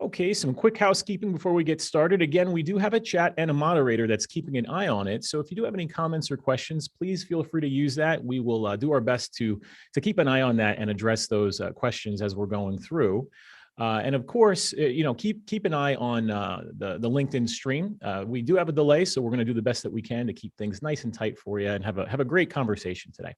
Okay, some quick housekeeping before we get started. Again, we do have a chat and a moderator that's keeping an eye on it. So if you do have any comments or questions, please feel free to use that. We will do our best to keep an eye on that and address those questions as we're going through. And of course, keep an eye on the LinkedIn stream. We do have a delay, so we're going to do the best that we can to keep things nice and tight for you and have a great conversation today.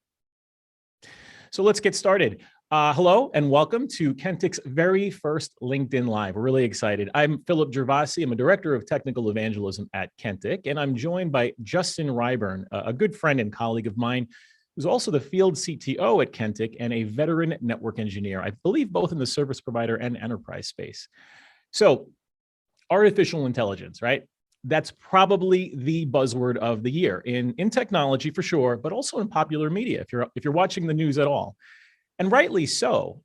So let's get started. Hello and welcome to Kentik's very first LinkedIn Live. We're really excited. I'm Phillip Gervasi. I'm a director of technical evangelism at Kentik, and I'm joined by Justin Ryburn, a good friend and colleague of mine, who's also the field CTO at Kentik and a veteran network engineer, I believe both in the service provider and enterprise space. So artificial intelligence, right? That's probably the buzzword of the year in technology for sure, but also in popular media, if you're watching the news at all. And rightly so.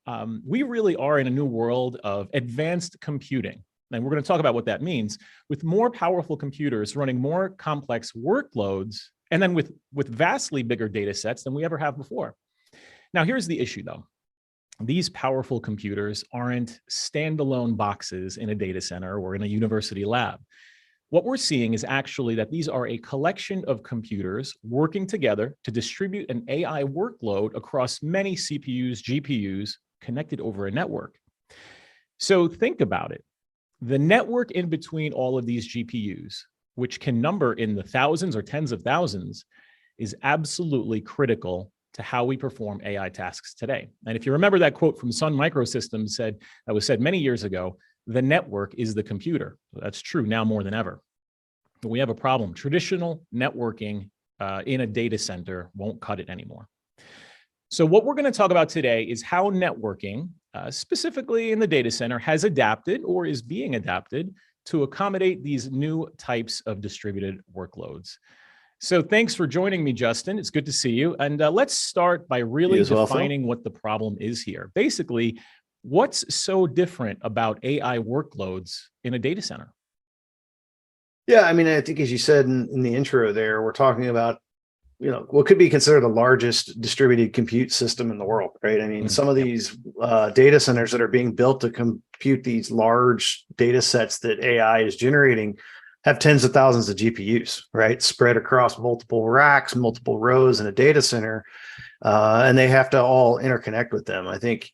We really are in a new world of advanced computing. And we're going to talk about what that means with more powerful computers running more complex workloads, and then with vastly bigger data sets than we ever have before. Now, here's the issue, though. These powerful computers aren't standalone boxes in a data center or in a university lab. What we're seeing is actually that these are a collection of computers working together to distribute an AI workload across many CPUs, GPUs connected over a network. So think about it. The network in between all of these GPUs, which can number in the thousands or tens of thousands, is absolutely critical to how we perform AI tasks today. And if you remember that quote from Sun Microsystems that was said many years ago, the network is the computer. That's true now more than ever. But we have a problem. Traditional networking in a data center won't cut it anymore. So what we're going to talk about today is how networking, specifically in the data center, has adapted or is being adapted to accommodate these new types of distributed workloads. So thanks for joining me, Justin. It's good to see you. And let's start by really defining what the problem is here. Basically, what's so different about AI workloads in a data center? Yeah, I mean, I think as you said in the intro there, we're talking about, what could be considered the largest distributed compute system in the world, right? I mean, some of these data centers that are being built to compute these large data sets that AI is generating have tens of thousands of GPUs, right? Spread across multiple racks, multiple rows in a data center, and they have to all interconnect with them. I think,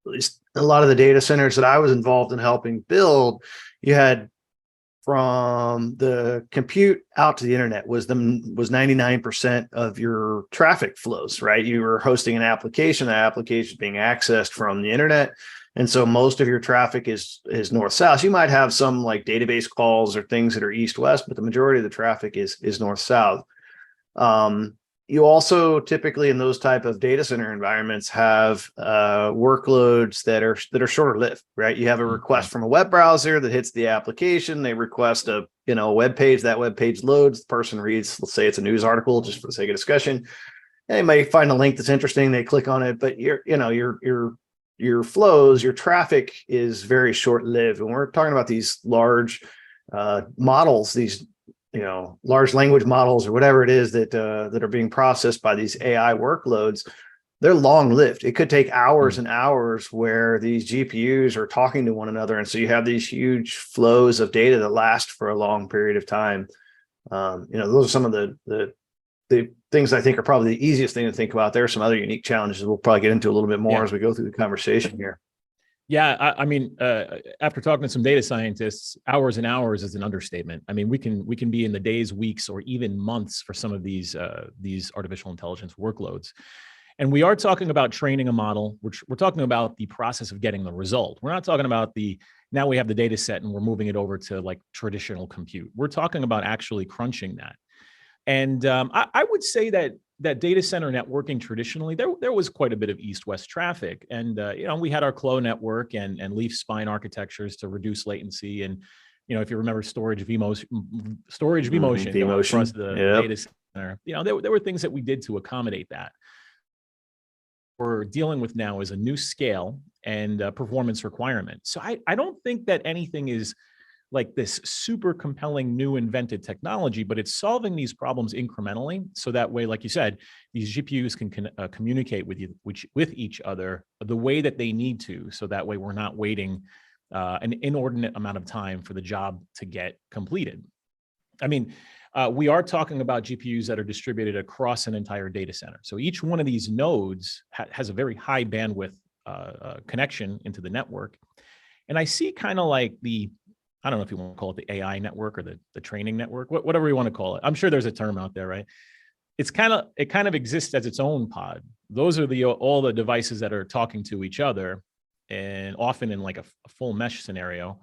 at least a lot of the data centers that I was involved in helping build, you had from the compute out to the internet was 99% of your traffic flows, right? You were hosting an application, that application being accessed from the internet. And so most of your traffic is north-south. You might have some like database calls or things that are east-west, but the majority of the traffic is north-south. You also typically in those type of data center environments have workloads that are shorter lived, right? You have a request from a web browser that hits the application. They request a web page. That web page loads. The person reads. Let's say it's a news article, just for the sake of discussion. And they might find a link that's interesting. They click on it, but your flows, your traffic is very short lived. And we're talking about these large models, these large language models or whatever it is that are being processed by these AI workloads. They're long-lived. It could take hours and hours where these GPUs are talking to one another, and so you have these huge flows of data that last for a long period of time. Those are some of the things I think are probably the easiest thing to think about. There are some other unique challenges we'll probably get into a little bit more as we go through the conversation here. Yeah, I mean, after talking to some data scientists, hours and hours is an understatement. I mean, we can be in the days, weeks, or even months for some of these artificial intelligence workloads. And we are talking about training a model. We're talking about the process of getting the result. We're not talking about now we have the data set and we're moving it over to like traditional compute. We're talking about actually crunching that. And I would say that data center networking traditionally, there was quite a bit of east-west traffic. And, we had our CLO network and leaf spine architectures to reduce latency. And, if you remember storage vMotion across the data center, there were things that we did to accommodate that. We're dealing with now is a new scale and performance requirement. So I don't think that anything is like this super compelling new invented technology, but it's solving these problems incrementally. So that way, like you said, these GPUs can communicate with each other the way that they need to. So that way we're not waiting an inordinate amount of time for the job to get completed. I mean, we are talking about GPUs that are distributed across an entire data center. So each one of these nodes has a very high bandwidth connection into the network. And I see kind of like I don't know if you want to call it the AI network or the training network, whatever you want to call it. I'm sure there's a term out there, right? It kind of exists as its own pod. Those are all the devices that are talking to each other, and often in like a full mesh scenario.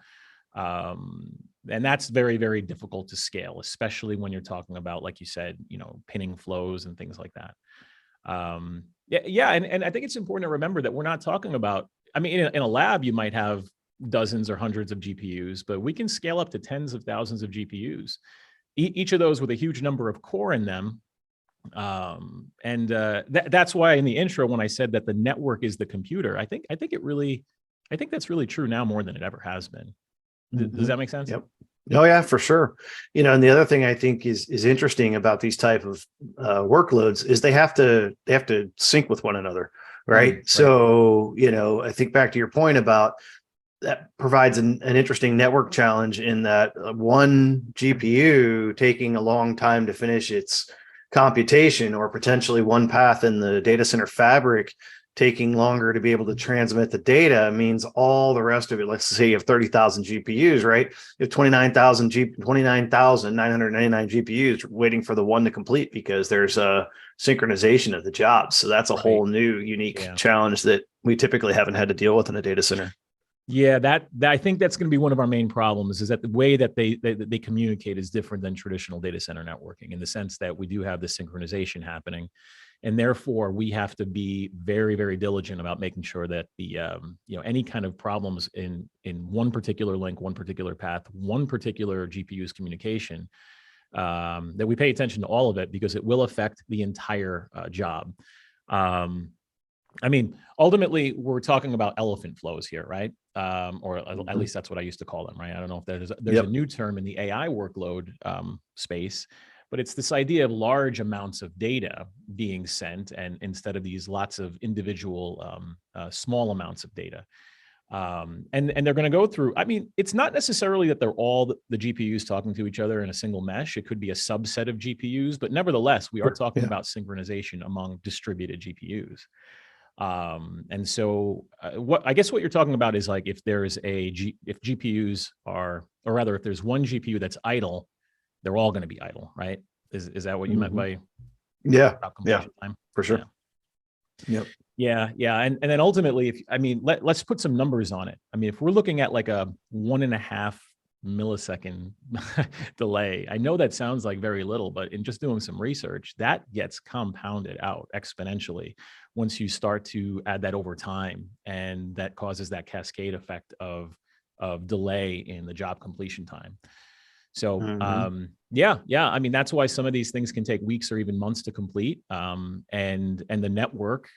And that's very, very difficult to scale, especially when you're talking about, like you said, pinning flows and things like that. And I think it's important to remember that we're not talking about, I mean, in a lab, you might have dozens or hundreds of GPUs, but we can scale up to tens of thousands of GPUs, each of those with a huge number of core in them. That's why in the intro, when I said that the network is the computer, I think that's really true now more than it ever has been. Does that make sense? Yep. Oh yeah, for sure. And the other thing I think is interesting about these type of workloads is they have to sync with one another, right? Right. So, I think back to your point about that provides an interesting network challenge in that one GPU taking a long time to finish its computation, or potentially one path in the data center fabric taking longer to be able to transmit the data, means all the rest of it. Let's say you have 30,000 GPUs, right? You have 29,999 GPUs waiting for the one to complete because there's a synchronization of the jobs. So that's a whole new unique challenge that we typically haven't had to deal with in a data center. Yeah, that I think that's going to be one of our main problems, is that the way that they communicate is different than traditional data center networking, in the sense that we do have the synchronization happening. And therefore, we have to be very, very diligent about making sure that the any kind of problems in one particular link, one particular path, one particular GPU's communication, that we pay attention to all of it, because it will affect the entire job. I mean, ultimately, we're talking about elephant flows here, right? Or at least that's what I used to call them, right? I don't know if there's a new term in the AI workload space. But it's this idea of large amounts of data being sent, and instead of these lots of individual small amounts of data. And they're going to go through, I mean, it's not necessarily that they're all the GPUs talking to each other in a single mesh. It could be a subset of GPUs, but nevertheless, we are talking about synchronization among distributed GPUs. And so I guess what you're talking about is like, if there's if GPUs are, or rather, if there's one GPU that's idle, they're all going to be idle, right? Is that what you meant by time? For sure. Yeah. And then ultimately, let's put some numbers on it. I mean, if we're looking at like a 1.5 millisecond delay, I know that sounds like very little, but in just doing some research, that gets compounded out exponentially once you start to add that over time, and that causes that cascade effect of delay in the job completion time. So, I mean, that's why some of these things can take weeks or even months to complete. And the network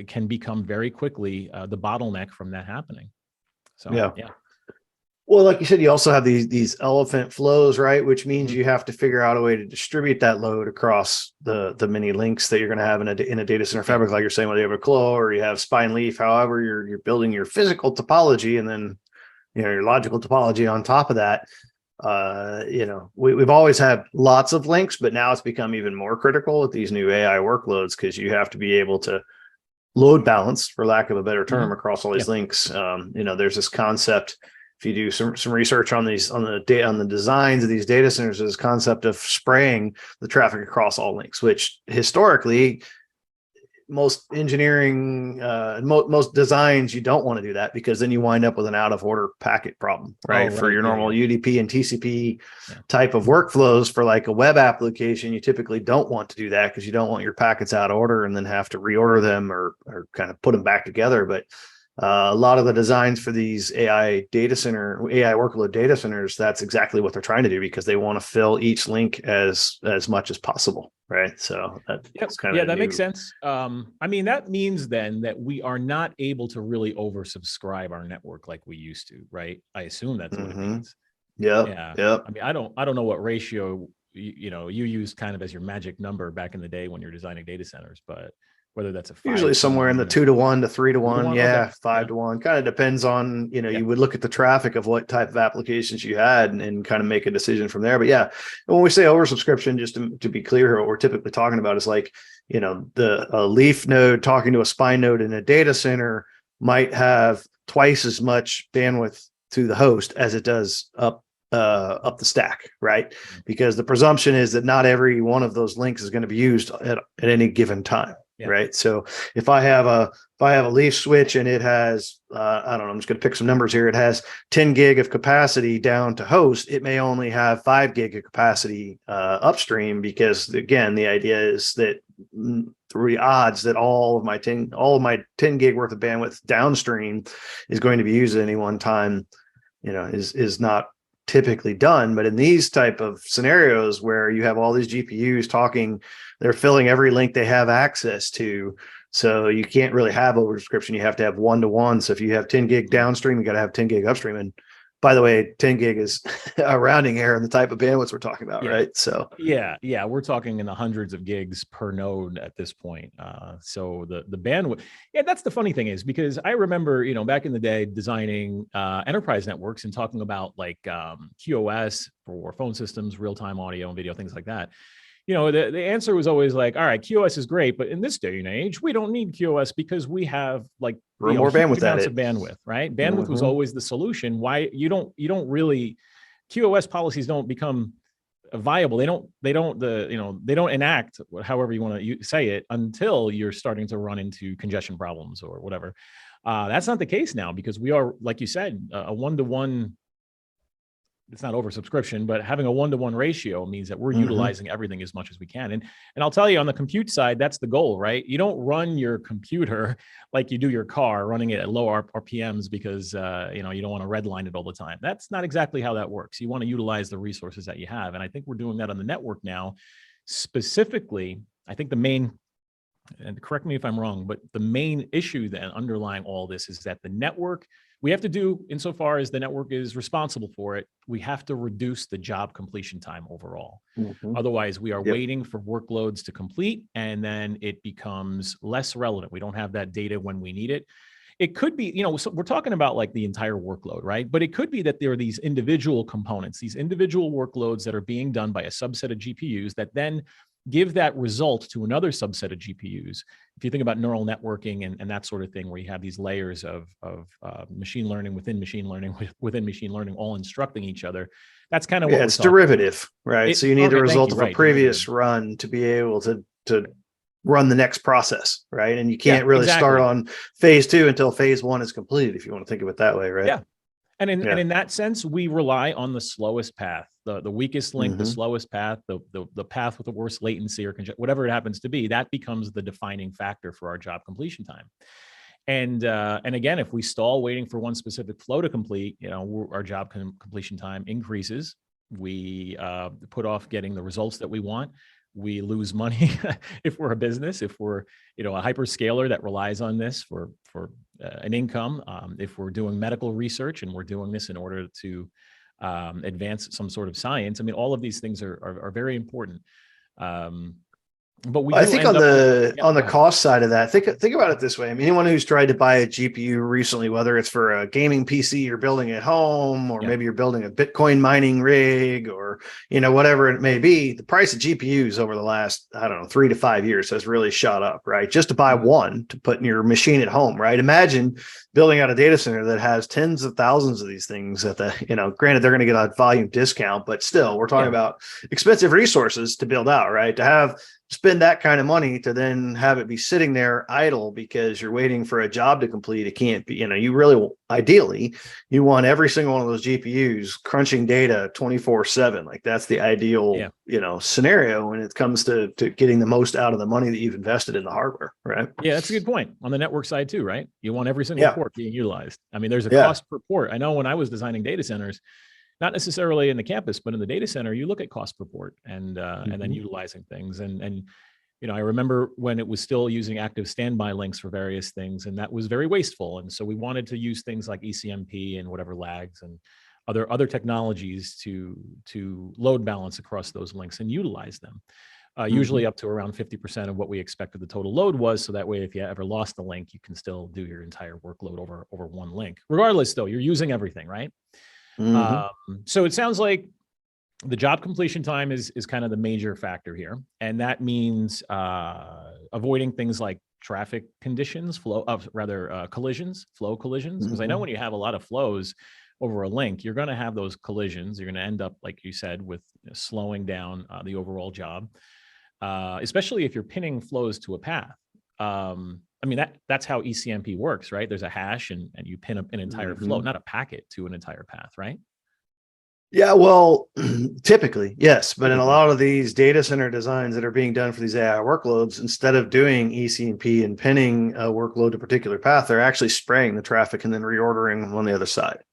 can become very quickly the bottleneck from that happening. So, Well, like you said, you also have these elephant flows, right? Which means you have to figure out a way to distribute that load across the many links that you're going to have in a data center fabric, like you're saying, whether you have a claw or you have spine leaf, however you're building your physical topology, and then your logical topology on top of that. We've always had lots of links, but now it's become even more critical with these new AI workloads, because you have to be able to load balance, for lack of a better term, across all these links. There's this concept, if you do some research on the designs of these data centers, there's this concept of spraying the traffic across all links, which historically, most engineering, most designs, you don't want to do that, because then you wind up with an out of order packet problem, right? For your normal UDP and TCP type of workflows, for like a web application, you typically don't want to do that, because you don't want your packets out of order and then have to reorder them or kind of put them back together. But a lot of the designs for these AI workload data centers, that's exactly what they're trying to do, because they want to fill each link as much as possible, right? So that's kind of that makes sense. I mean, that means then that we are not able to really oversubscribe our network like we used to, right? I assume that's what it means. Yeah. I mean, I don't know what ratio you used kind of as your magic number back in the day when you're designing data centers, but whether that's a 5 Usually to somewhere in 1 the or 2 to 1 to 3 to 1. 3 to 1. Yeah. Okay. 5 to 1 kind of depends on, you would look at the traffic of what type of applications you had and kind of make a decision from there. But yeah, when we say oversubscription, just to be clear here, what we're typically talking about is like, the leaf node talking to a spine node in a data center might have twice as much bandwidth to the host as it does up the stack, right? Because the presumption is that not every one of those links is going to be used at any given time, right? So if I have a leaf switch and it has, I don't know, I'm just going to pick some numbers here. It has 10 gig of capacity down to host. It may only have 5 gig of capacity upstream, because again, the idea is that the odds that all of my 10 gig worth of bandwidth downstream is going to be used at any one time, is not typically done. But in these type of scenarios where you have all these GPUs talking, they're filling every link they have access to. So you can't really have oversubscription. You have to have 1-to-1. So if you have 10 gig downstream, you got to have 10 gig upstream. And by the way, 10 gig is a rounding error in the type of bandwidth we're talking about, right? So yeah, we're talking in the hundreds of gigs per node at this point. So the bandwidth, that's the funny thing is, because I remember, back in the day designing enterprise networks and talking about like QoS for phone systems, real-time audio and video, things like that. The answer was always like, all right, QoS is great, but in this day and age, we don't need QoS because we have like more bandwidth amounts of bandwidth, right? Bandwidth was always the solution. Why you don't really, QoS policies don't become viable. They don't enact, however you want to say it, until you're starting to run into congestion problems or whatever. That's not the case now, because we are, like you said, a 1-to-1. It's not oversubscription, but having a 1-to-1 ratio means that we're utilizing everything as much as we can. And I'll tell you, on the compute side, that's the goal, right? You don't run your computer like you do your car, running it at low RPMs because you don't want to redline it all the time. That's not exactly how that works. You want to utilize the resources that you have. And I think we're doing that on the network now. Specifically, I think the main, and correct me if I'm wrong, but the main issue then underlying all this is that the network, we have to do, insofar as the network is responsible for it, we have to reduce the job completion time overall. Otherwise, we are waiting for workloads to complete, and then it becomes less relevant. We don't have that data when we need it. It could be, so we're talking about like the entire workload, right? But it could be that there are these individual components, these individual workloads that are being done by a subset of GPUs that then give that result to another subset of GPUs. If you think about neural networking and that sort of thing, where you have these layers of machine learning within machine learning, all instructing each other, that's kind of what it's derivative, right? So you need the result of a previous run to be able to run the next process, right? And you can't really start on phase 2 until phase 1 is completed, if you want to think of it that way, right? Yeah. And in that sense, we rely on the slowest path, the weakest link, the slowest path, the path with the worst latency or whatever it happens to be. That becomes the defining factor for our job completion time. And again, if we stall waiting for one specific flow to complete, our job completion time increases. We put off getting the results that we want. We lose money if we're a business, if we're a hyperscaler that relies on this for an income. If we're doing medical research and we're doing this in order to advance some sort of science, I mean, all of these things are very important. But I think on the cost side of that, think about it this way. I mean, anyone who's tried to buy a GPU recently, whether it's for a gaming PC you're building at home, or maybe you're building a Bitcoin mining rig, or whatever it may be, the price of GPUs over the last, I don't know, 3 to 5 years has really shot up, right? Just to buy one to put in your machine at home, right? Imagine building out a data center that has tens of thousands of these things at the, granted they're going to get a volume discount, but still we're talking about expensive resources to build out, right? To spend that kind of money to then have it be sitting there idle because you're waiting for a job to complete. It can't be, you really, ideally, you want every single one of those GPUs crunching data 24/7. Like that's the ideal, scenario when it comes to getting the most out of the money that you've invested in the hardware, right? Yeah, that's a good point. On the network side too, right? You want every single port being utilized. I mean, there's a cost per port. I know when I was designing data centers, not necessarily in the campus, but in the data center, you look at cost per port and then utilizing things. And I remember when it was still using active standby links for various things, and that was very wasteful. And so we wanted to use things like ECMP and whatever lags and other technologies to load balance across those links and utilize them. usually up to around 50% of what we expected the total load was. So that way, if you ever lost the link, you can still do your entire workload over one link. Regardless, though, you're using everything, right? So it sounds like the job completion time is kind of the major factor here. And that means avoiding things like traffic conditions, collisions, flow collisions. Because I know when you have a lot of flows over a link, you're going to have those collisions. You're going to end up, like you said, with slowing down the overall job, especially if you're pinning flows to a path. I mean, that's how ECMP works, right? There's a hash and you pin up an entire flow, not a packet to an entire path, right? Yeah, well, typically, yes. But in a lot of these data center designs that are being done for these AI workloads, instead of doing ECMP and pinning a workload to a particular path, they're actually spraying the traffic and then reordering on the other side.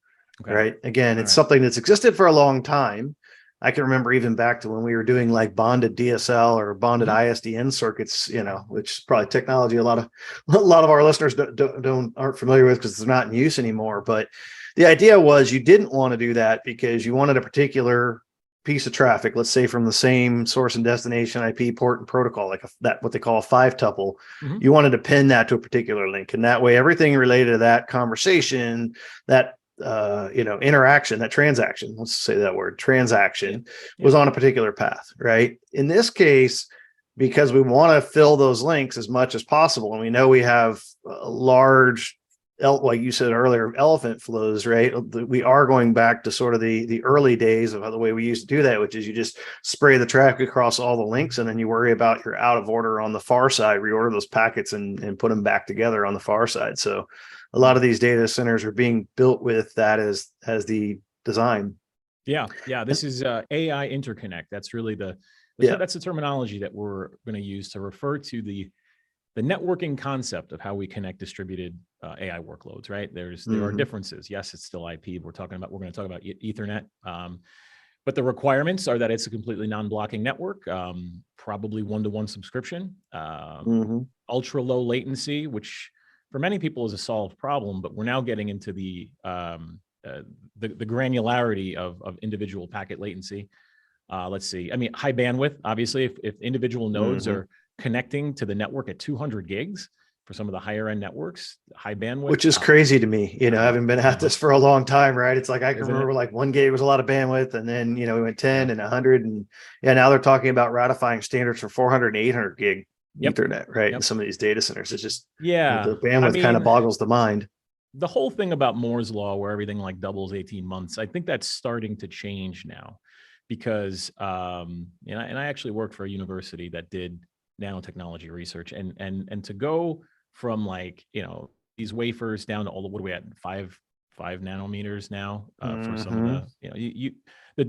Okay. Right. Again, it's something that's existed for a long time. I can remember even back to when we were doing like bonded DSL or bonded ISDN circuits, you know, which is probably technology a lot of our listeners aren't familiar with because it's not in use anymore. But the idea was you didn't want to do that because you wanted a particular piece of traffic, let's say from the same source and destination IP port and protocol, like what they call a 5-tuple. You wanted to pin that to a particular link, and that way everything related to that conversation, that interaction, that transaction, let's say that word, transaction, was on a particular path, right? In this case, because we want to fill those links as much as possible, and we know we have large, like you said earlier, elephant flows, right? We are going back to sort of the early days of the way we used to do that, which is you just spray the traffic across all the links, and then you worry about your out of order on the far side, reorder those packets and put them back together on the far side. So a lot of these data centers are being built with that as the design. Yeah. This is AI interconnect. That's really that's the terminology that we're going to use to refer to the networking concept of how we connect distributed AI workloads. Right? There are differences. Yes, it's still IP. We're going to talk about Ethernet. But the requirements are that it's a completely non-blocking network, probably one-to-one subscription, ultra low latency, which for many people is a solved problem, but we're now getting into the granularity of individual packet latency. Let's see. I mean, high bandwidth, obviously, if individual nodes are connecting to the network at 200 gigs for some of the higher end networks, high bandwidth. Which is crazy to me, having been at this for a long time, right? It's like, I can remember like 1 gig was a lot of bandwidth, and then, we went 10 and 100, and now they're talking about ratifying standards for 400 and 800 gig Ethernet, right? In some of these data centers, it's just, the bandwidth kind of boggles the mind. The whole thing about Moore's law, where everything like doubles 18 months, I think that's starting to change now, because, and I actually worked for a university that did nanotechnology research, and to go from these wafers down to what are we at, 5 nanometers now for some of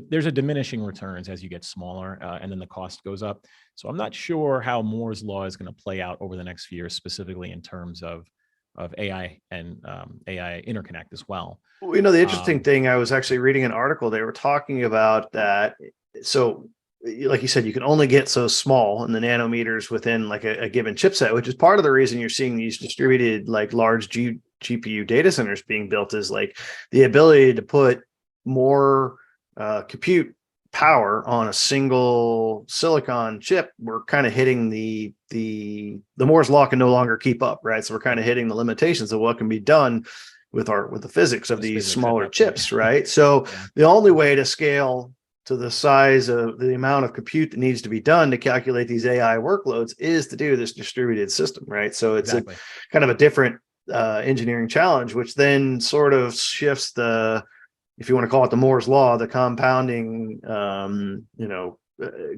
there's a diminishing returns as you get smaller, and then the cost goes up. So I'm not sure how Moore's law is going to play out over the next few years, specifically in terms of AI and AI interconnect as well. Well, the interesting thing, I was actually reading an article, they were talking about that. So like you said, you can only get so small in the nanometers within like a given chipset, which is part of the reason you're seeing these distributed like large GPU data centers being built, is like the ability to put more compute power on a single silicon chip. We're kind of hitting the Moore's law can no longer keep up, right? So we're kind of hitting the limitations of what can be done with the physics of these smaller chips, right? So the only way to scale to the size of the amount of compute that needs to be done to calculate these AI workloads is to do this distributed system, right? So it's a kind of a different engineering challenge, which then sort of shifts if you want to call it the Moore's law, the compounding,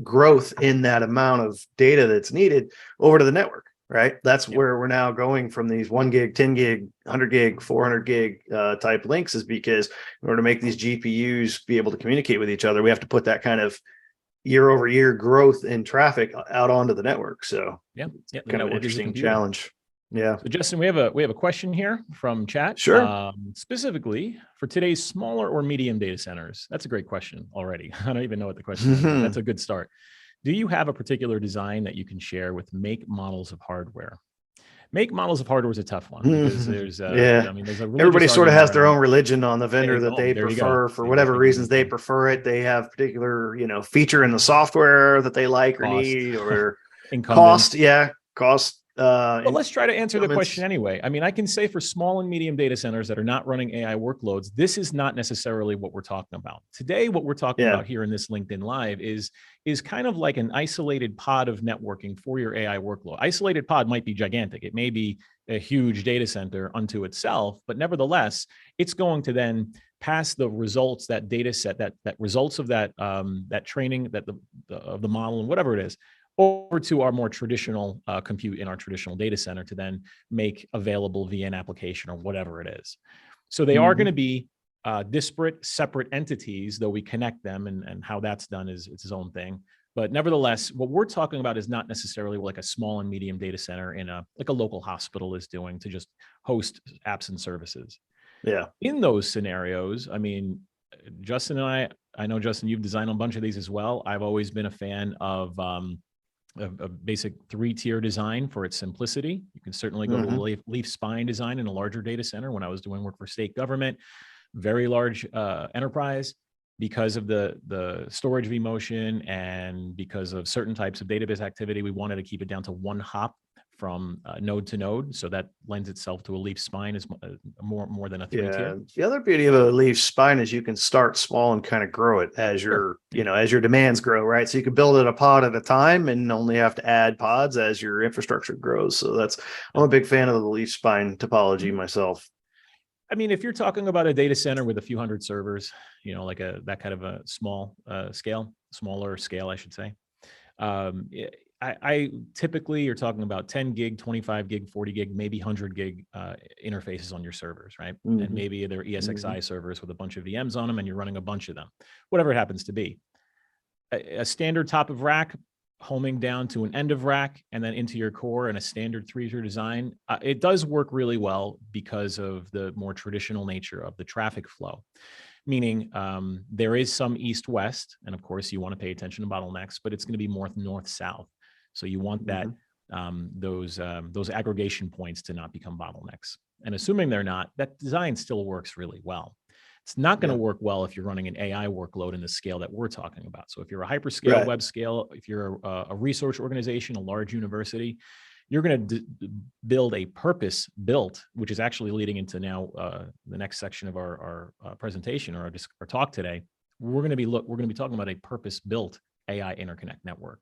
growth in that amount of data that's needed over to the network, right? That's where we're now going from these 1 gig, 10 gig, 100 gig, 400 gig type links, is because in order to make these GPUs be able to communicate with each other, we have to put that kind of year over year growth in traffic out onto the network. So kind of an interesting challenge. Yeah. So Justin, we have a question here from chat. Sure. Specifically for today's smaller or medium data centers. That's a great question already. I don't even know what the question is. That's a good start. Do you have a particular design that you can share with make models of hardware? Make models of hardware is a tough one because there's, Yeah. I mean, there's a religious Everybody sort of argument has their around. own religion on the vendor that Oh, they there you go. prefer for whatever Exactly. reasons they prefer it. They have particular, feature in the software that they like or Cost, need, or incumbents. cost. Yeah. Cost. But let's try to answer the question incumbents. anyway. I mean, I can say for small and medium data centers that are not running AI workloads, this is not necessarily what we're talking about. Today, what we're talking Yeah. about here in this LinkedIn Live is kind of like an isolated pod of networking for your AI workload. Isolated pod might be gigantic. It may be a huge data center unto itself, but nevertheless, it's going to then pass the results, that data set, that results of that that training, that of the model and whatever it is, over to our more traditional compute in our traditional data center to then make available via an application or whatever it is. So they are going to be disparate, separate entities, though we connect them, and how that's done is its own thing. But nevertheless, what we're talking about is not necessarily like a small and medium data center in like a local hospital is doing to just host apps and services. Yeah. In those scenarios, I mean, Justin and I know, Justin, you've designed a bunch of these as well. I've always been a fan of a basic 3-tier design for its simplicity. You can certainly go to a leaf spine design in a larger data center. When I was doing work for state government, very large enterprise, because of the storage vMotion and because of certain types of database activity, we wanted to keep it down to one hop from node to node. So that lends itself to a leaf spine is more than a 3-tier. Yeah. The other beauty of a leaf spine is you can start small and kind of grow it as your, as your demands grow, right? So you can build it a pod at a time and only have to add pods as your infrastructure grows. So I'm a big fan of the leaf spine topology myself. I mean, if you're talking about a data center with a few hundred servers, like that kind of a smaller scale, I should say. I typically you're talking about 10 gig, 25 gig, 40 gig, maybe 100 gig interfaces on your servers, right? And maybe they're ESXi servers with a bunch of VMs on them and you're running a bunch of them, whatever it happens to be. A standard top of rack homing down to an end of rack and then into your core and a standard 3-tier design, it does work really well because of the more traditional nature of the traffic flow. Meaning there is some east-west, and of course you want to pay attention to bottlenecks, but it's going to be more north-south. So you want that those aggregation points to not become bottlenecks. And assuming they're not, that design still works really well. It's not going to work well if you're running an AI workload in the scale that we're talking about. So if you're a hyperscale web scale, if you're a research organization, a large university, you're going to build a purpose-built, which is actually leading into now the next section of our presentation or our talk today. We're going to be talking about a purpose-built AI interconnect network.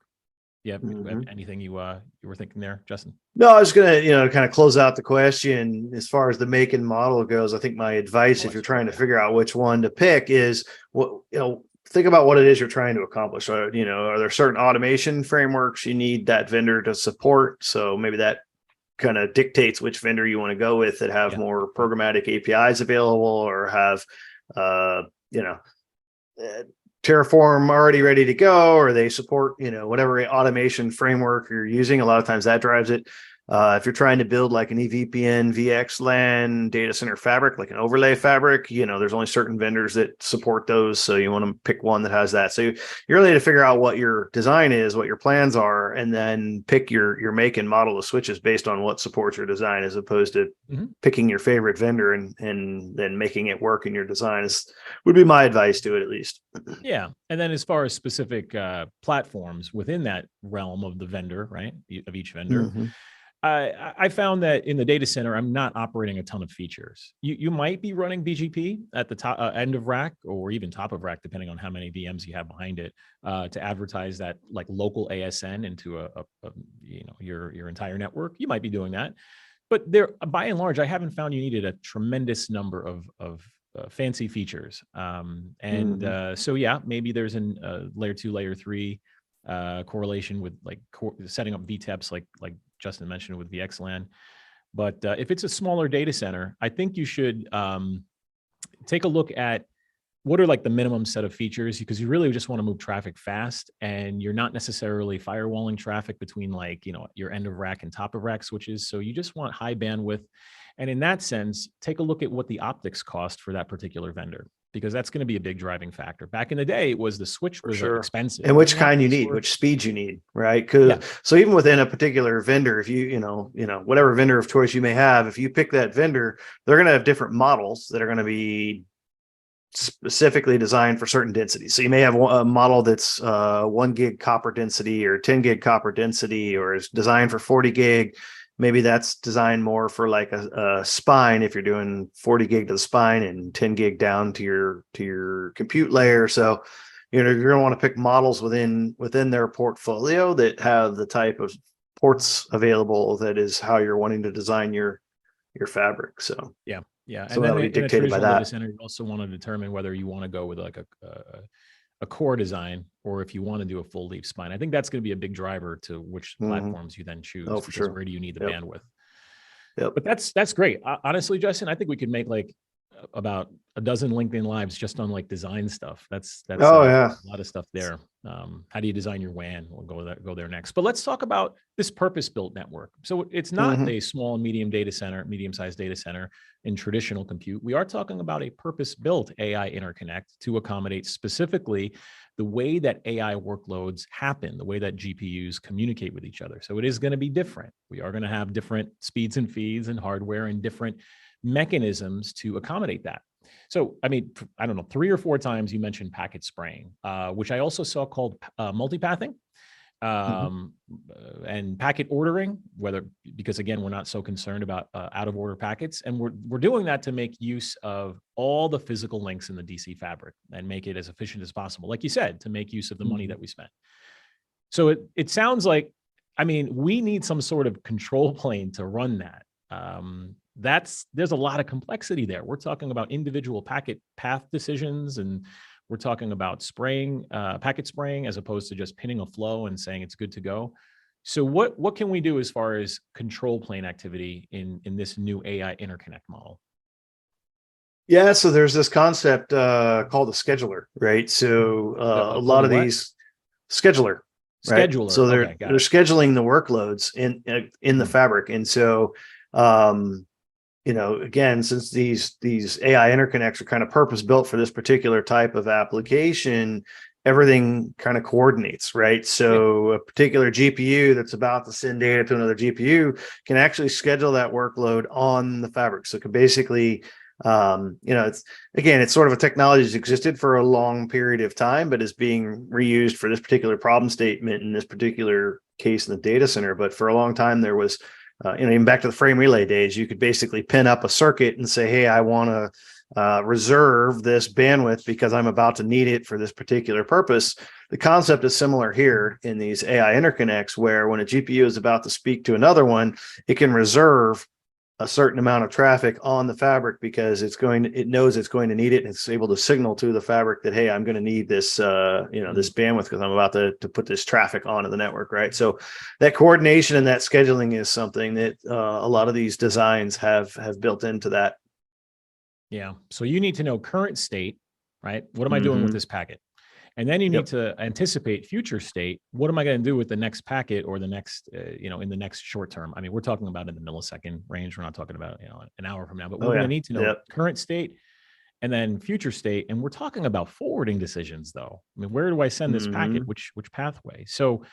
Do you have anything you were thinking there, Justin? No, I was going to kind of close out the question as far as the make and model goes. I think my advice, if you're trying to figure out which one to pick, is think about what it is you're trying to accomplish. Are there certain automation frameworks you need that vendor to support? So maybe that kind of dictates which vendor you want to go with that have more programmatic APIs available or have, Terraform already ready to go, or they support, whatever automation framework you're using. A lot of times that drives it. If you're trying to build like an EVPN, VXLAN data center fabric, like an overlay fabric, there's only certain vendors that support those. So you want to pick one that has that. So you really need to figure out what your design is, what your plans are, and then pick your make and model of switches based on what supports your design, as opposed to picking your favorite vendor and then making it work in your design would be my advice to it, at least. Yeah. And then as far as specific platforms within that realm of the vendor, right, of each vendor, I found that in the data center, I'm not operating a ton of features. You might be running BGP at the top end of rack or even top of rack, depending on how many VMs you have behind it, to advertise that like local ASN into your entire network. You might be doing that, but by and large, I haven't found you needed a tremendous number of fancy features. So yeah, maybe there's a layer 2, layer 3 correlation with like setting up VTEPs like Justin mentioned with VXLAN. But if it's a smaller data center, I think you should take a look at what are like the minimum set of features, because you really just want to move traffic fast, and you're not necessarily firewalling traffic between your end of rack and top of rack switches. So you just want high bandwidth. And in that sense, take a look at what the optics cost for that particular vendor, because that's going to be a big driving factor. Back in the day, it was the switch was expensive. And which kind you need, which speed you need, right? Because so even within a particular vendor, if you whatever vendor of choice you may have, if you pick that vendor, they're going to have different models that are going to be specifically designed for certain densities. So you may have a model that's 1 gig copper density or 10 gig copper density, or is designed for 40 gig. Maybe that's designed more for like a spine if you're doing 40 gig to the spine and 10 gig down to your compute layer. So, you're going to want to pick models within their portfolio that have the type of ports available that is how you're wanting to design your fabric. So yeah. So and then that'll be dictated by that. Data center, you also want to determine whether you want to go with like a core design, or if you want to do a full leaf spine. I think that's going to be a big driver to which platforms you then choose. Oh, for sure. Where do you need the bandwidth? Yep. But that's great. Honestly, Justin, I think we could make like about a dozen LinkedIn lives just on like design stuff. That's a lot of stuff there. How do you design your WAN? We'll go there next. But let's talk about this purpose-built network. So it's not a small and medium-sized data center in traditional compute. We are talking about a purpose-built AI interconnect to accommodate specifically the way that AI workloads happen, the way that GPUs communicate with each other. So it is going to be different. We are going to have different speeds and feeds and hardware and different mechanisms to accommodate that. So, I mean, I don't know, 3 or 4 times you mentioned packet spraying, which I also saw called multipathing, and packet ordering, because again, we're not so concerned about out of order packets. And we're doing that to make use of all the physical links in the DC fabric and make it as efficient as possible. Like you said, to make use of the money that we spent. So it sounds like, I mean, we need some sort of control plane to run that. There's a lot of complexity there. We're talking about individual packet path decisions, and we're talking about packet spraying, as opposed to just pinning a flow and saying it's good to go. So what can we do as far as control plane activity in this new AI interconnect model? Yeah, so there's this concept called a scheduler, right? So a lot of these scheduler, right? Scheduler. So they're scheduling the workloads in the fabric, and so again, since these AI interconnects are kind of purpose built for this particular type of application, everything kind of coordinates, right? So a particular GPU that's about to send data to another GPU can actually schedule that workload on the fabric. So it could basically, it's sort of a technology that's existed for a long period of time, but is being reused for this particular problem statement in this particular case in the data center. But for a long time, there was even back to the frame relay days, you could basically pin up a circuit and say, hey, I want to reserve this bandwidth because I'm about to need it for this particular purpose. The concept is similar here in these AI interconnects, where when a GPU is about to speak to another one, it can reserve a certain amount of traffic on the fabric because it knows it's going to need it, and it's able to signal to the fabric that, hey, I'm going to need this this bandwidth because I'm about to put this traffic onto the network, right? So that coordination and that scheduling is something that a lot of these designs have built into that. Yeah. So you need to know current state, right? What am I doing with this packet? And then you need to anticipate future state. What am I going to do with the next packet or the next, in the next short term? I mean, we're talking about in the millisecond range. We're not talking about, an hour from now, but we're going to need to know current state and then future state. And we're talking about forwarding decisions, though. I mean, where do I send this packet? Which pathway? So,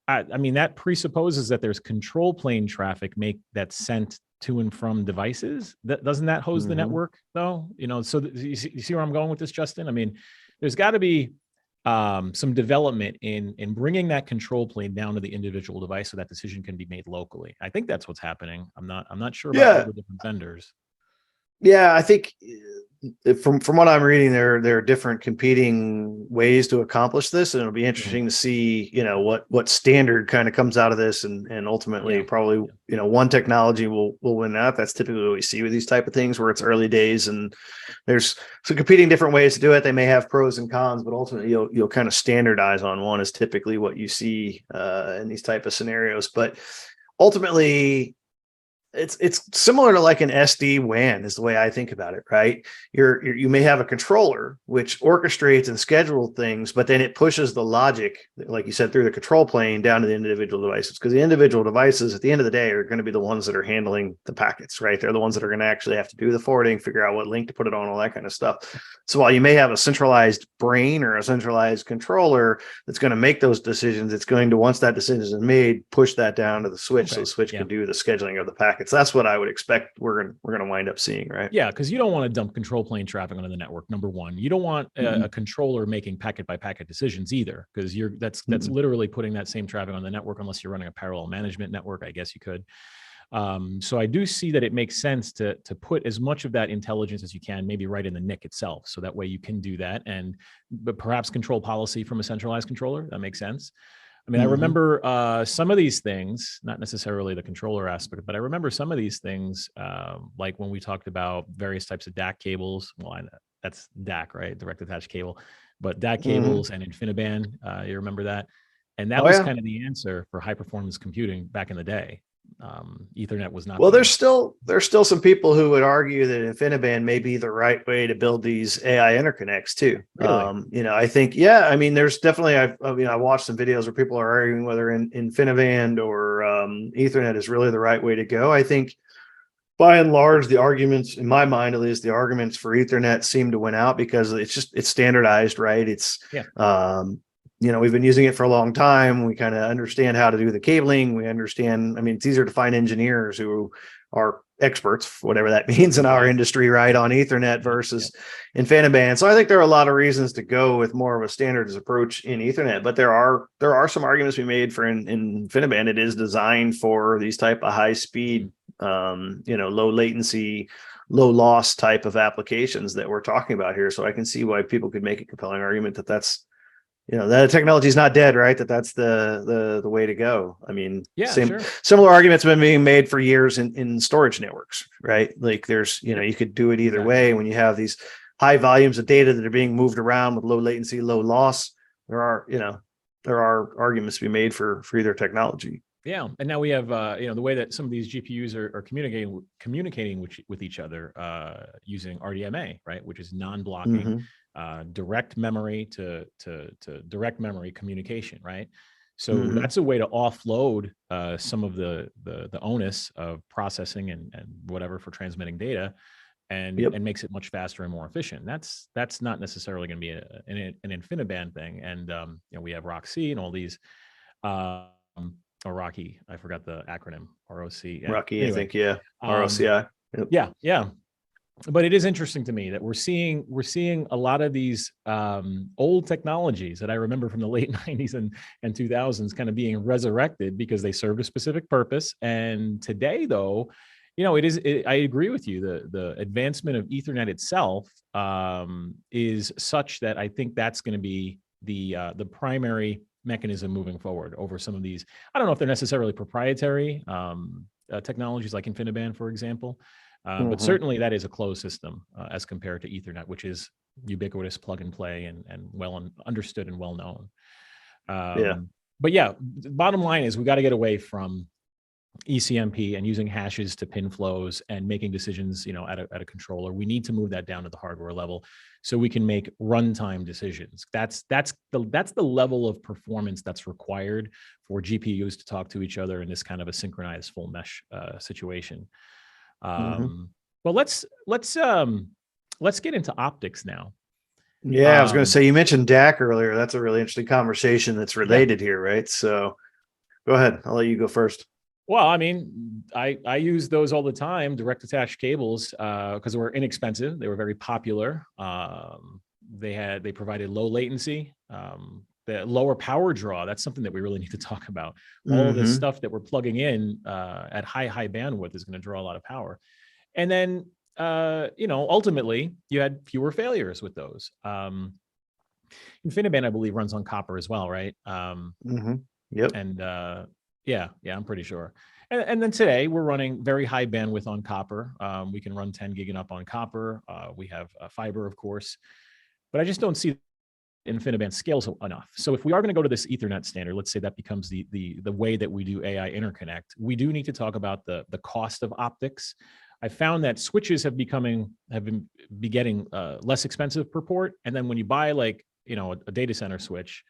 I mean, that presupposes that there's control plane traffic that's sent to and from devices. Doesn't that hose the network, though? So you see where I'm going with this, Justin? I mean, there's got to be some development in bringing that control plane down to the individual device so that decision can be made locally. I think that's what's happening. I'm not sure about all the different vendors. Yeah, I think from what I'm reading, there are different competing ways to accomplish this, and it'll be interesting to see, what standard kind of comes out of this, and ultimately probably one technology will win out. That's typically what we see with these type of things, where it's early days and there's some competing different ways to do it. They may have pros and cons, but ultimately you'll kind of standardize on one, is typically what you see in these type of scenarios. But ultimately, it's similar to like an SD-WAN is the way I think about it, right? You may have a controller which orchestrates and schedules things, but then it pushes the logic, like you said, through the control plane down to the individual devices, because the individual devices at the end of the day are going to be the ones that are handling the packets, right? They're the ones that are going to actually have to do the forwarding, figure out what link to put it on, all that kind of stuff. So while you may have a centralized brain or a centralized controller that's going to make those decisions, it's going to, once that decision is made, push that down to the switch, so the switch can do the scheduling of the packets. That's what I would expect we're gonna wind up seeing, right? Yeah, because you don't want to dump control plane traffic onto the network. Number one, you don't want a controller making packet by packet decisions either, because that's literally putting that same traffic on the network, unless you're running a parallel management network. I guess you could. So I do see that it makes sense to put as much of that intelligence as you can, maybe right in the NIC itself, so that way you can do that, but perhaps control policy from a centralized controller. That makes sense. I mean, I remember some of these things, not necessarily the controller aspect, but I remember some of these things, like when we talked about various types of DAC cables. Well, that's DAC, right? Direct attached cable, but DAC cables and InfiniBand, you remember that? And that was kind of the answer for high performance computing back in the day. Ethernet was not. Well, there's still some people who would argue that InfiniBand may be the right way to build these AI interconnects too. Really? I think, I mean, there's definitely, I watched some videos where people are arguing whether InfiniBand or Ethernet is really the right way to go. I think by and large, the arguments, in my mind at least, the arguments for Ethernet seem to win out because it's standardized, right? We've been using it for a long time. We kind of understand how to do the cabling. We understand, I mean, it's easier to find engineers who are experts, whatever that means in our industry, right, on Ethernet versus InfiniBand. So I think there are a lot of reasons to go with more of a standards approach in Ethernet, but there are some arguments we made for in InfiniBand. It is designed for these type of high speed, low latency, low loss type of applications that we're talking about here. So I can see why people could make a compelling argument that that technology is not dead, right? That's the way to go. I mean, similar arguments have been being made for years in storage networks, right? Like there's, you could do it either way. When you have these high volumes of data that are being moved around with low latency, low loss, there are arguments to be made for either technology. Yeah, and now we have the way that some of these GPUs are communicating with each other using RDMA, right, which is non-blocking, direct memory to direct memory communication, right? So that's a way to offload some of the onus of processing and whatever for transmitting data, and makes it much faster and more efficient. That's not necessarily going to be an InfiniBand thing, and we have ROCC and all these. Or Rocky, I forgot the acronym, ROC. Rocky, anyway, I think, ROCI. Yeah. But it is interesting to me that we're seeing a lot of these old technologies that I remember from the late 90s and 2000s kind of being resurrected because they served a specific purpose. And today, though, I agree with you. The advancement of Ethernet itself is such that I think that's going to be the primary mechanism moving forward over some of these. I don't know if they're necessarily proprietary technologies like InfiniBand, for example, but certainly that is a closed system as compared to Ethernet, which is ubiquitous, plug and play, and well understood and well known. But bottom line is we got to get away from ECMP and using hashes to pin flows and making decisions, at a controller. We need to move that down to the hardware level so we can make runtime decisions. That's the level of performance that's required for GPUs to talk to each other in this kind of a synchronized full mesh situation. Well, let's get into optics now. Yeah, I was going to say, you mentioned DAC earlier. That's a really interesting conversation that's related here, right? So go ahead. I'll let you go first. Well, I mean, I use those all the time, direct attached cables, because they were inexpensive. They were very popular. They provided low latency, the lower power draw. That's something that we really need to talk about. All of this stuff that we're plugging in at high bandwidth is going to draw a lot of power. And then, ultimately, you had fewer failures with those. InfiniBand, I believe, runs on copper as well, right? Yep. And yeah, I'm pretty sure. And then today we're running very high bandwidth on copper. We can run 10 gig and up on copper. We have fiber, of course, but I just don't see InfiniBand scales enough. So if we are going to go to this Ethernet standard, let's say that becomes the way that we do AI interconnect, we do need to talk about the cost of optics. I found that switches have been getting less expensive per port, and then when you buy like a data center switch,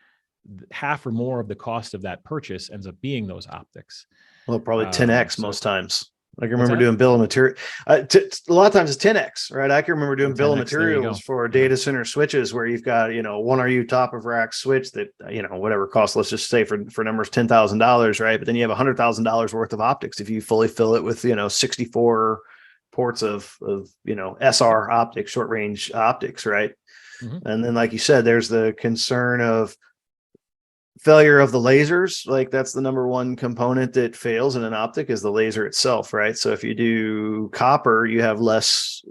half or more of the cost of that purchase ends up being those optics. Well, probably 10x most times. I can remember doing bill of material. A lot of times it's 10x, right? I can remember doing bill of materials for data center switches where you've got, one RU top of rack switch that, whatever cost, let's just say for numbers, $10,000, right? But then you have $100,000 worth of optics if you fully fill it with, 64 ports of SR optics, short range optics, right? Mm-hmm. And then, like you said, there's the concern of failure of the lasers. Like that's the number one component that fails in an optic is the laser itself, right? So if you do copper, you have less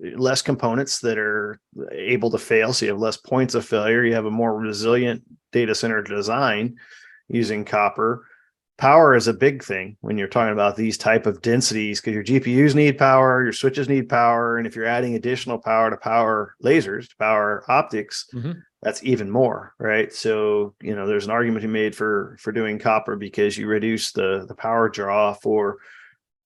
components that are able to fail. So you have less points of failure. You have a more resilient data center design using copper. Power is a big thing when you're talking about these type of densities because your GPUs need power, your switches need power. And if you're adding additional power to power lasers, to power optics, mm-hmm. that's even more, right? So, there's an argument to be made for doing copper because you reduce the power draw for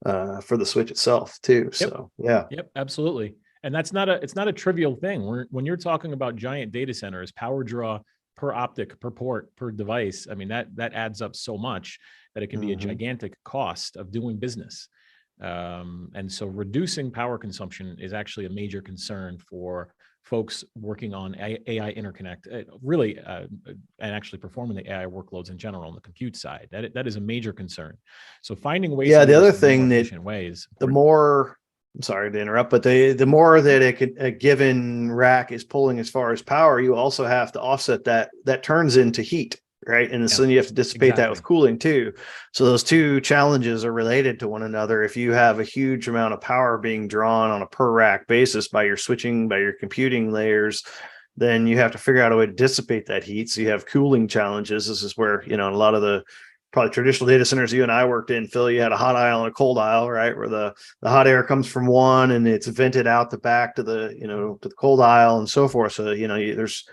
the switch itself too. Yep. So, yeah. Yep, absolutely. And it's not a trivial thing. When you're talking about giant data centers, power draw per optic, per port, per device, I mean, that adds up so much that it can be a gigantic cost of doing business. And so reducing power consumption is actually a major concern for folks working on AI interconnect, really, and actually performing the AI workloads in general on the compute side. That is a major concern. So finding ways. Yeah, the other thing that ways, the more, I'm sorry to interrupt, but the more that a given rack is pulling as far as power, you also have to offset that turns into heat. Right. And so then you have to dissipate that with cooling too. So those two challenges are related to one another. If you have a huge amount of power being drawn on a per rack basis by your switching, by your computing layers, then you have to figure out a way to dissipate that heat. So you have cooling challenges. This is where, a lot of the probably traditional data centers you and I worked in, Phil, you had a hot aisle and a cold aisle, right? Where the hot air comes from one and it's vented out the back to the, to the cold aisle and so forth. So, there's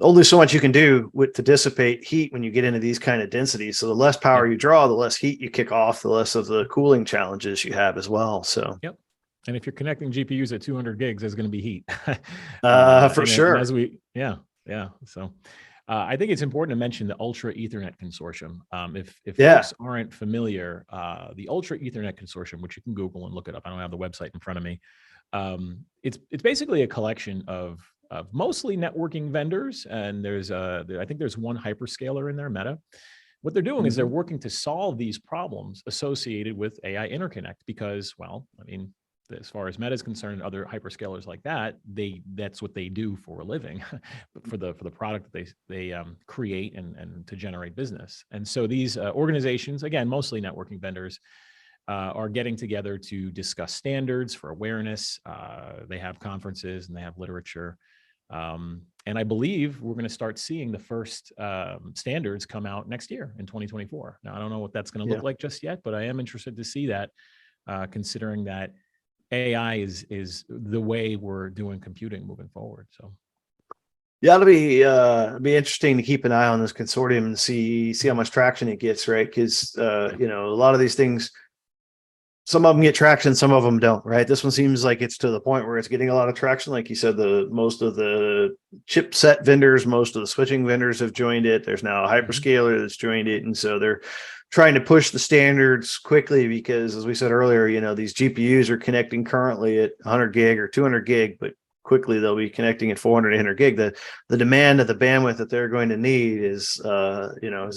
only so much you can do to dissipate heat when you get into these kind of densities. So the less power you draw, the less heat you kick off, the less of the cooling challenges you have as well. So, yep. And if you're connecting GPUs at 200 gigs, there's going to be heat. For sure. So I think it's important to mention the Ultra Ethernet Consortium. If folks aren't familiar, the Ultra Ethernet Consortium, which you can Google and look it up, I don't have the website in front of me. It's basically a collection of mostly networking vendors, and I think there's one hyperscaler in there, Meta. What they're doing is they're working to solve these problems associated with AI interconnect because, well, I mean, as far as Meta is concerned, other hyperscalers like that's what they do for a living, for the product that they create and to generate business. And so these organizations, again, mostly networking vendors, are getting together to discuss standards for awareness. They have conferences and they have literature. And I believe we're going to start seeing the first standards come out next year in 2024. Now, I don't know what that's going to look like just yet, but I am interested to see that, considering that AI is the way we're doing computing moving forward. So. Yeah, it'll be interesting to keep an eye on this consortium and see how much traction it gets, right? Because a lot of these things, some of them get traction, some of them don't, right? This one seems like it's to the point where it's getting a lot of traction. Like you said, most of the chipset vendors, most of the switching vendors have joined it. There's now a hyperscaler that's joined it. And so they're trying to push the standards quickly because, as we said earlier, these GPUs are connecting currently at 100 gig or 200 gig, but quickly they'll be connecting at 400, 800 gig. The demand of the bandwidth that they're going to need is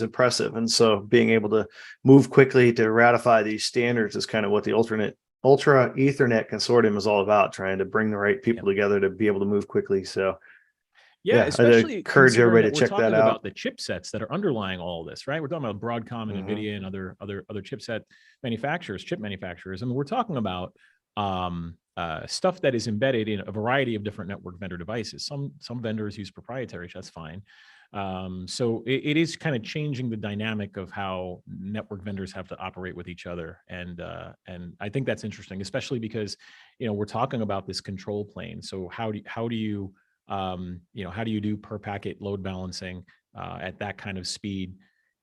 impressive. And so being able to move quickly to ratify these standards is kind of what the Ultra Ethernet Consortium is all about, trying to bring the right people together to be able to move quickly. So especially I'd encourage everybody to check that out. About the chipsets that are underlying all this, right? We're talking about Broadcom and NVIDIA and other chipset manufacturers, chip manufacturers. I mean, we're talking about stuff that is embedded in a variety of different network vendor devices. Some vendors use proprietary, that's fine. So it is kind of changing the dynamic of how network vendors have to operate with each other. And I think that's interesting, especially because, we're talking about this control plane. So how do you How do you do per packet load balancing at that kind of speed,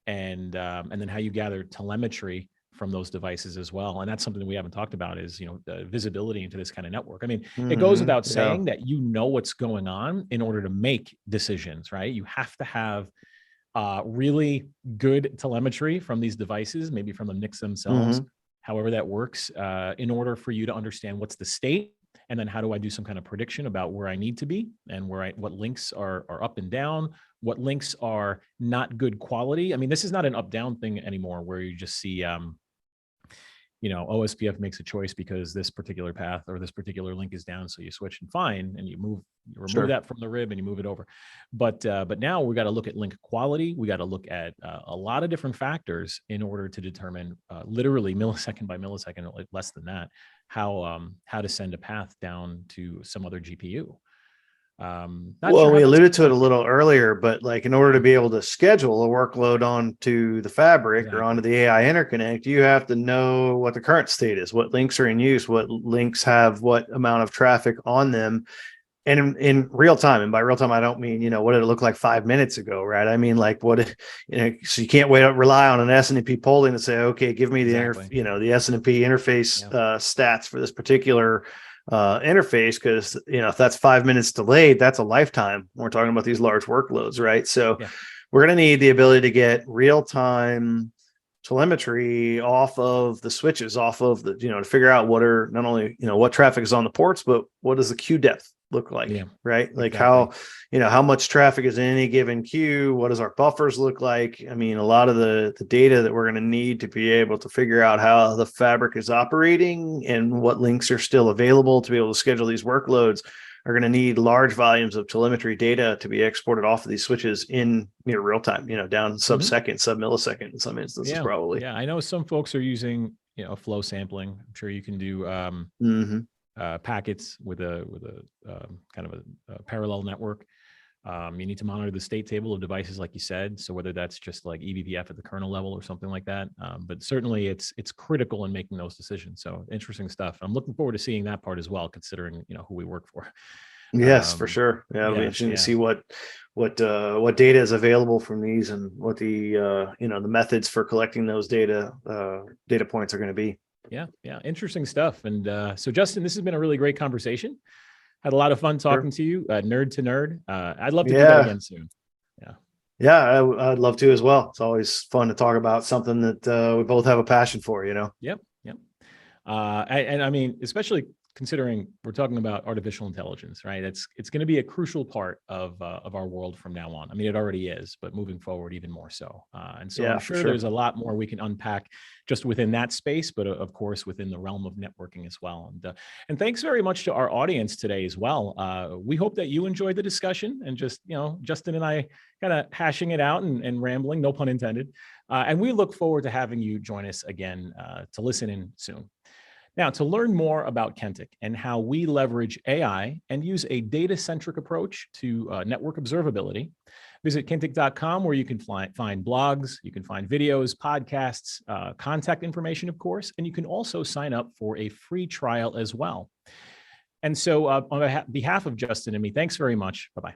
and then how you gather telemetry from those devices as well. And that's something we haven't talked about is, the visibility into this kind of network. I mean, it goes without saying that what's going on in order to make decisions, right? You have to have really good telemetry from these devices, maybe from the NICs themselves, however that works, in order for you to understand what's the state, and then how do I do some kind of prediction about where I need to be and what links are up and down, what links are not good quality. I mean, this is not an up-down thing anymore where you just see, OSPF makes a choice because this particular path or this particular link is down, so you switch and fine, and you remove that from the rib and you move it over. But now we got to look at link quality. We got to look at a lot of different factors in order to determine, literally millisecond by millisecond, less than that, how to send a path down to some other GPU. We alluded to it a little earlier, but like in order to be able to schedule a workload onto the fabric or onto the AI interconnect, you have to know what the current state is, what links are in use, what links have what amount of traffic on them, and in real time. And by real time, I don't mean, what did it look like 5 minutes ago, right? I mean, like so you can't rely on an S&P polling to say, okay, give me the S&P interface stats for this particular interface, because if that's 5 minutes delayed, that's a lifetime. We're talking about these large workloads, right? So we're going to need the ability to get real-time telemetry off of the switches, off of the, to figure out what are not only, what traffic is on the ports, but what does the queue depth look like, right? Like how much traffic is in any given queue, what does our buffers look like? I mean, a lot of the data that we're going to need to be able to figure out how the fabric is operating and what links are still available to be able to schedule these workloads are going to need large volumes of telemetry data to be exported off of these switches in real time, down sub-second, sub-millisecond in some instances, probably. Yeah, I know some folks are using, flow sampling. I'm sure you can do packets with a kind of a parallel network. You need to monitor the state table of devices, like you said. So whether that's just like eBPF at the kernel level or something like that, but certainly it's critical in making those decisions. So interesting stuff. I'm looking forward to seeing that part as well, considering who we work for. Yes, for sure. Yeah, it'll be interesting to see what data is available from these and what the the methods for collecting those data points are going to be. Yeah. Interesting stuff. And so, Justin, this has been a really great conversation. Had a lot of fun talking to you, nerd to nerd. I'd love to do that again soon. Yeah, I'd love to as well. It's always fun to talk about something that we both have a passion for, Yep. And I mean, especially considering we're talking about artificial intelligence, right? It's going to be a crucial part of our world from now on. I mean, it already is, but moving forward, even more so. And so I'm sure there's a lot more we can unpack just within that space, but of course, within the realm of networking as well. And thanks very much to our audience today as well. We hope that you enjoyed the discussion and just, Justin and I kind of hashing it out and rambling, no pun intended. And we look forward to having you join us again to listen in soon. Now, to learn more about Kentik and how we leverage AI and use a data-centric approach to network observability, visit Kentik.com, where you can find blogs, you can find videos, podcasts, contact information, of course, and you can also sign up for a free trial as well. And so on behalf of Justin and me, thanks very much. Bye-bye.